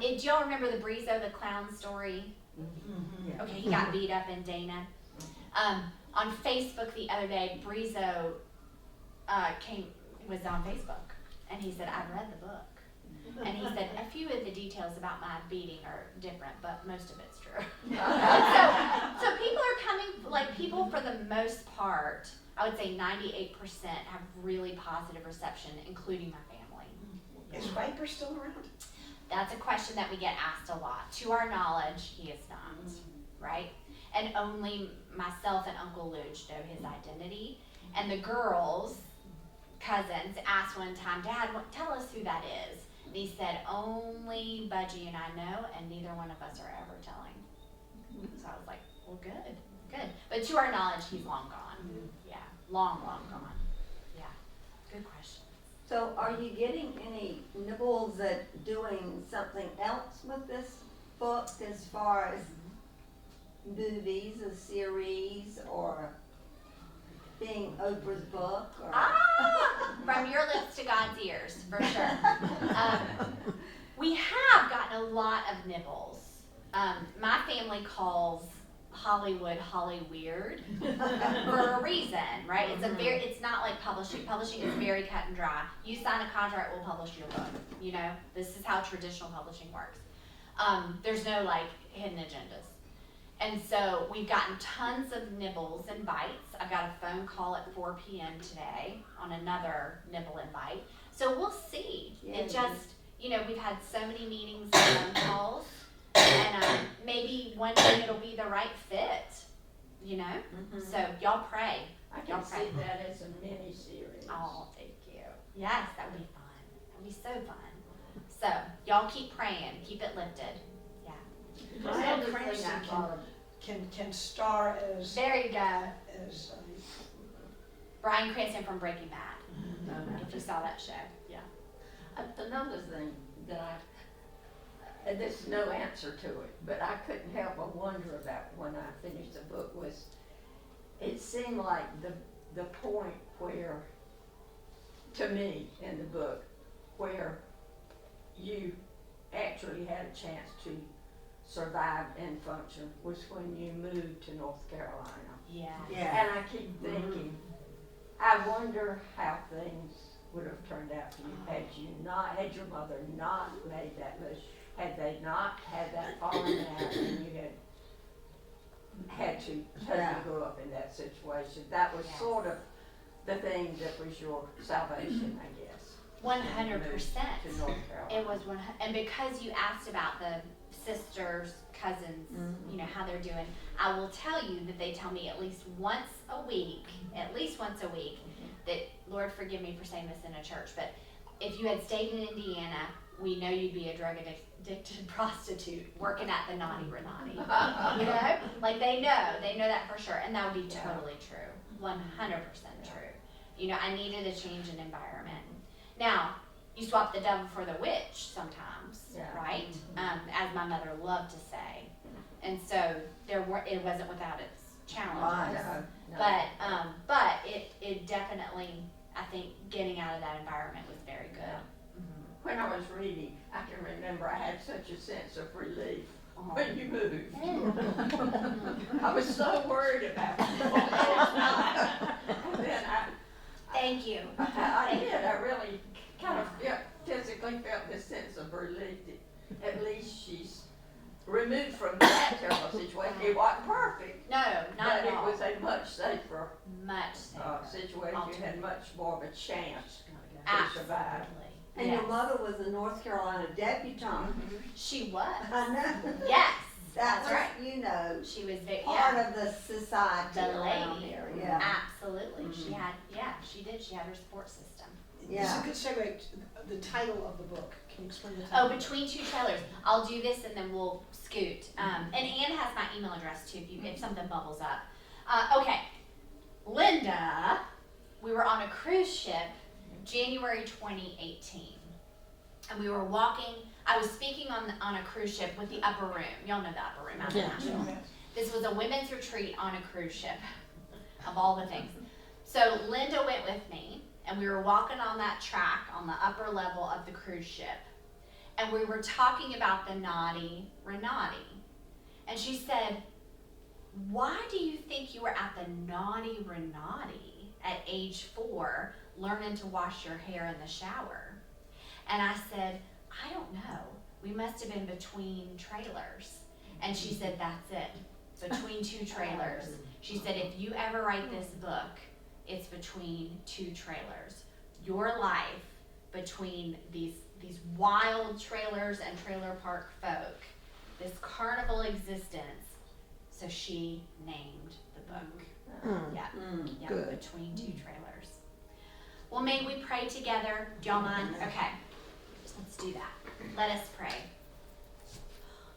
Do y'all remember the Brizo the clown story? Yeah. Okay, he got beat up in Dana. On Facebook the other day, Brizo was on Facebook, and he said, "I've read the book," and he said a few of the details about my beating are different, but most of it's true. so people are coming, like people for the most part, I would say 98% have really positive reception, including my family. Is Viper still around? That's a question that we get asked a lot. To our knowledge, he is not, right? And only myself and Uncle Luge know his identity. And the girls, cousins, asked one time, "Dad, tell us who that is." And he said, "Only Budgie and I know, and neither one of us are ever telling." So I was like, well, good. Good. But to our knowledge, he's long gone. Yeah, long gone. Yeah. Good question. So are you getting any nibbles at doing something else with this book as far as movies, a series, or being Oprah's book? Or? From your lips to God's ears, for sure. We have gotten a lot of nibbles. My family calls Hollywood Hollyweird for a reason, right? It's not like publishing. Publishing is very cut and dry. You sign a contract, we'll publish your book. You know, this is how traditional publishing works. There's no like hidden agendas. And so we've gotten tons of nibbles and bites. I've got a phone call at 4 p.m. today on another nibble and bite. So we'll see. It just, you know, we've had so many meetings and phone calls, and maybe one day it'll be the right fit, you know? So y'all pray. I Y'all can pray. see that as a mini-series. Oh, thank you. Yes, that would be fun. That would be so fun. So y'all keep praying. Keep it lifted. Yeah. Brian Another thing Cranston I thought of, can star as There you go. Bryan Cranston from Breaking Bad. If you saw that show. Yeah. another thing that and there's no answer to it, but I couldn't help but wonder about when I finished the book was, it seemed like the point where, to me, in the book, where you actually had a chance to survive and function was when you moved to North Carolina. Yeah. Yeah. And I keep thinking, I wonder how things would have turned out for you had your mother not made that move, had they not had that falling out and you had to totally grow up in that situation. That was sort of the thing that was your salvation, I guess. 100%. To North Carolina. It was one, and because you asked about the sisters, cousins, you know, how they're doing, I will tell you that they tell me at least once a week, that, Lord forgive me for saying this in a church, but if you had stayed in Indiana, we know you'd be a drug addicted prostitute working at the Naughty Renati. You know? Like they know that for sure, and that would be totally true, 100% true. You know, I needed a change in environment. Now, you swap the devil for the witch sometimes, right? As my mother loved to say. And so it wasn't without its challenges. But it definitely, I think getting out of that environment was very good. When I was reading, I can remember I had such a sense of relief when you moved. I was so worried about it. And then Thank you. I did. I really kind of physically felt this sense of relief that at least she's removed from that terrible situation. It wasn't perfect. No, not at all. But it was a much safer Much safer. situation. You had much more of a chance to Absolutely. survive. And your mother was a North Carolina debutante. She was. I know. Yes. That That's was, right. you know, She was very, part of the society the around lady. here. Yeah. Absolutely. She had, she did. She had her support system. This is Yeah. a good segue to the title of the book. Can you explain the title? Oh, Between Two Trailers. I'll do this and then we'll scoot. And Ann has my email address too if something bubbles up. Okay. Linda, we were on a cruise ship January 2018. And we were walking, I was speaking on a cruise ship with the Upper Room. Y'all know the Upper Room out in Nashville. This was a women's retreat on a cruise ship, of all the things. So Linda went with me, and we were walking on that track on the upper level of the cruise ship. And we were talking about the Naughty Renati. And she said, why do you think you were at the Naughty Renati at age 4 learning to wash your hair in the shower? And I said, I don't know. We must have been between trailers. And she said, that's it. Between two trailers. She said, if you ever write this book, it's between two trailers. Your life between these wild trailers and trailer park folk. This carnival existence. So she named the book. Yeah. Good. Between Two Trailers. Well, may we pray together? Do y'all mind? Okay. Let's do that. Let us pray.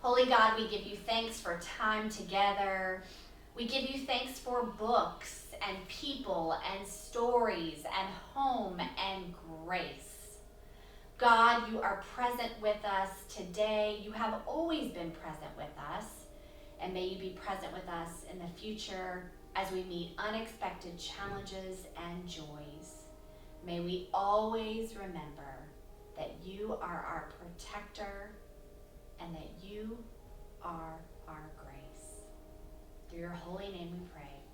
Holy God, we give you thanks for time together. We give you thanks for books and people and stories and home and grace. God, you are present with us today. You have always been present with us. And may you be present with us in the future as we meet unexpected challenges and joys. May we always remember that you are our protector and that you are our grace. Through your holy name we pray.